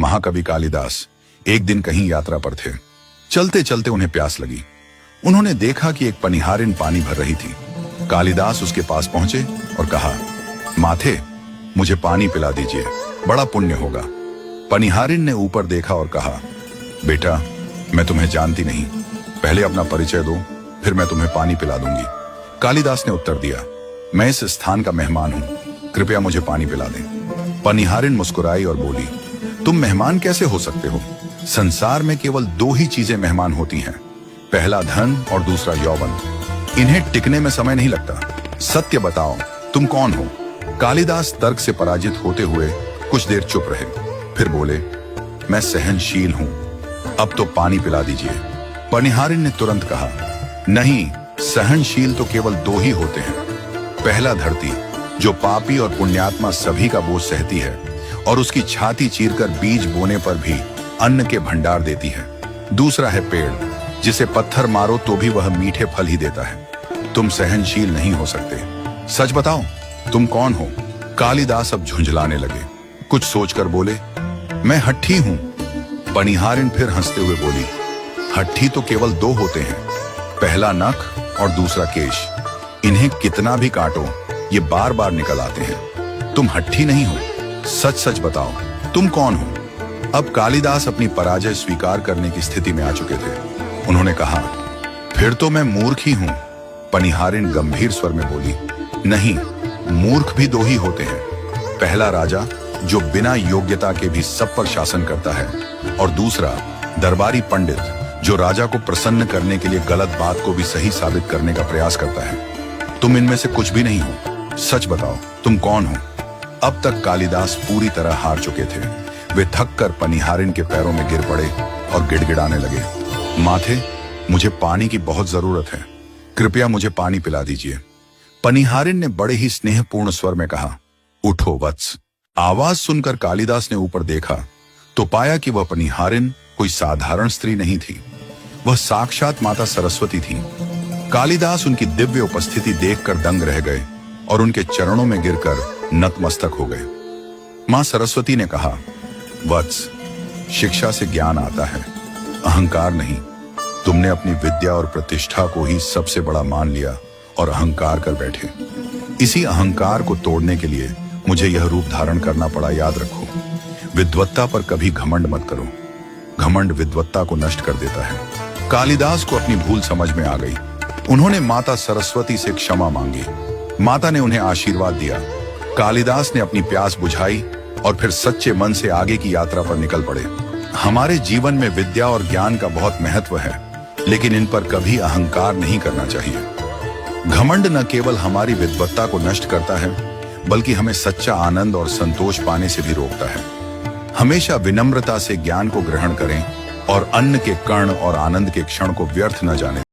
महाकवि कालिदास एक दिन कहीं यात्रा पर थे। चलते चलते उन्हें प्यास लगी। उन्होंने देखा कि एक पनिहारिन पानी भर रही थी। कालिदास उसके पास पहुंचे और कहा, माथे, मुझे पानी पिला दीजिए, बड़ा पुण्य होगा। पनिहारिन ने ऊपर देखा और कहा, बेटा, मैं तुम्हें जानती नहीं, पहले अपना परिचय दो, फिर मैं तुम्हें पानी पिला दूंगी। कालिदास ने उत्तर दिया, मैं इस स्थान का मेहमान हूं, कृपया मुझे पानी पिला दें। पनिहारिन मुस्कुराई और बोली, तुम मेहमान कैसे हो सकते हो? संसार में केवल दो ही चीजें मेहमान होती हैं, पहला धन और दूसरा यौवन। इन्हें टिकने में समय नहीं लगता। सत्य बताओ, तुम कौन हो? कालिदास तर्क से पराजित होते हुए कुछ देर चुप रहे, फिर बोले, मैं सहनशील हूं, अब तो पानी पिला दीजिए। पनिहारिन ने तुरंत कहा, नहीं, सहनशील तो केवल दो ही होते हैं। पहला धरती, जो पापी और पुण्यात्मा सभी का बोझ सहती है और उसकी छाती चीरकर बीज बोने पर भी अन्न के भंडार देती है। दूसरा है पेड़, जिसे पत्थर मारो तो भी वह मीठे फल ही देता है। तुम सहनशील नहीं हो सकते। सच बताओ, तुम कौन हो? कालिदास अब झुंझलाने लगे। कुछ सोचकर बोले, मैं हट्ठी हूं। पनिहारिन फिर हंसते हुए बोली, हट्ठी तो केवल दो होते हैं, पहला नख और दूसरा केश। इन्हें कितना भी काटो, ये बार बार निकल आते हैं। तुम हट्ठी नहीं हो। सच सच बताओ, तुम कौन हो? अब कालिदास अपनी पराजय स्वीकार करने की स्थिति में आ चुके थे। उन्होंने कहा, फिर तो मैं मूर्ख ही हूं। पनिहारिन गंभीर स्वर में बोली, नहीं, मूर्ख भी दो ही होते हैं। पहला राजा, जो बिना योग्यता के भी सब पर शासन करता है, और दूसरा दरबारी पंडित, जो राजा को प्रसन्न करने के लिए गलत बात को भी सही साबित करने का प्रयास करता है। तुम इनमें से कुछ भी नहीं हो। सच बताओ, तुम कौन हो? अब तक कालिदास पूरी तरह हार चुके थे। वे थककर पनिहारिन के पैरों में गिर पड़े और गिड़गिड़ाने लगे, माथे, मुझे पानी की बहुत जरूरत है, कृपया मुझे पानी पिला दीजिए। पनिहारिन ने बड़े ही स्नेहपूर्ण स्वर में कहा, उठो वत्स। आवाज सुनकर कालिदास ने ऊपर देखा तो पाया कि वह पनिहारिन कोई साधारण स्त्री नहीं थी, वह साक्षात माता सरस्वती थी। कालिदास उनकी दिव्य उपस्थिति देखकर दंग रह गए और उनके चरणों में गिरकर नतमस्तक हो गए। मां सरस्वती ने कहा, वत्स, शिक्षा से ज्ञान आता है, अहंकार नहीं। तुमने अपनी विद्या और प्रतिष्ठा को ही सबसे बड़ा मान लिया और अहंकार कर बैठे। इसी अहंकार को तोड़ने के लिए मुझे यह रूप धारण करना पड़ा। याद रखो, विद्वत्ता पर कभी घमंड मत करो। घमंड विद्वत्ता को नष्ट कर देता है। कालिदास को अपनी भूल समझ में आ गई। उन्होंने माता सरस्वती से क्षमा मांगी। माता ने उन्हें आशीर्वाद दिया। कालिदास ने अपनी प्यास बुझाई और फिर सच्चे मन से आगे की यात्रा पर निकल पड़े। हमारे जीवन में विद्या और ज्ञान का बहुत महत्व है, लेकिन इन पर कभी अहंकार नहीं करना चाहिए। घमंड न केवल हमारी विद्वत्ता को नष्ट करता है, बल्कि हमें सच्चा आनंद और संतोष पाने से भी रोकता है। हमेशा विनम्रता से ज्ञान को ग्रहण करें और अन्न के कण और आनंद के क्षण को व्यर्थ न जाने